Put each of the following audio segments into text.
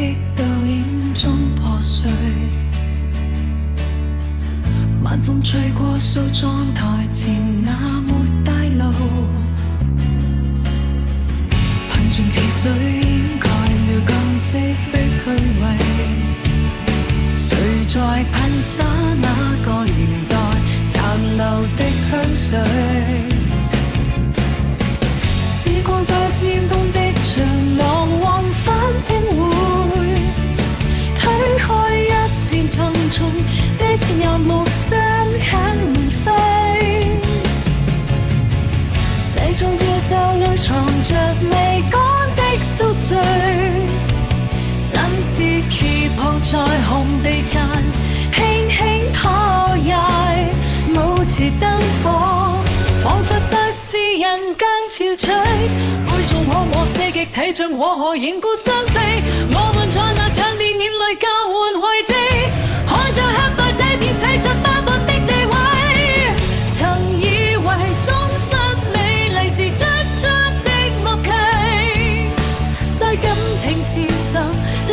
激到影中破碎。晚風吹過梳妝台前那抹帶露，噴泉似水掩蓋了降色的虛偽。誰在噴灑那個年代殘留的香水？時光在漸凍的長廊往返正會推開一線沉重的夜幕，相近飛。卸妝照袖裏藏着未乾的宿醉，真是旗袍在紅地毯輕輕拖曳，舞池燈火彷彿不知人間憔悴。杯中可我些極體像和何凝固相飛，我們在那場電眼淚交換位置，看着黑白底片寫着斑駁的地位。曾以為終失美麗是卒卒的默契，在感情線上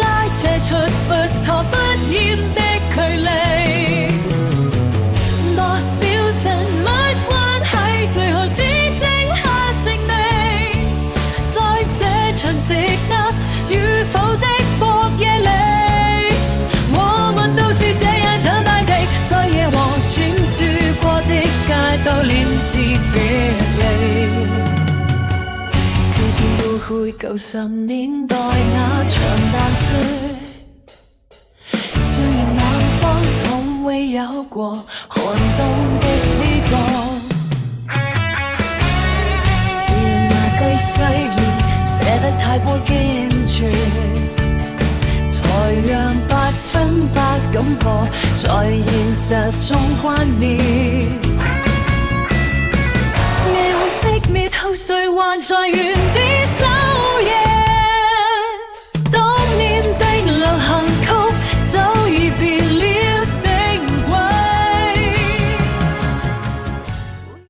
拉扯出不妥不厭的距離。多少陣沒關係，最後只剩下姓名。在這場值得與否的博夜裏，我們都是這樣長大地，在夜王傳説過的街道連次別離。視線倒回90年代那場淡水，雖然南方從未有過寒冬的知覺，是那句誓言寫得太過堅決，才讓百分百感覺在現實中幻滅。霓虹熄滅後，誰還在原點？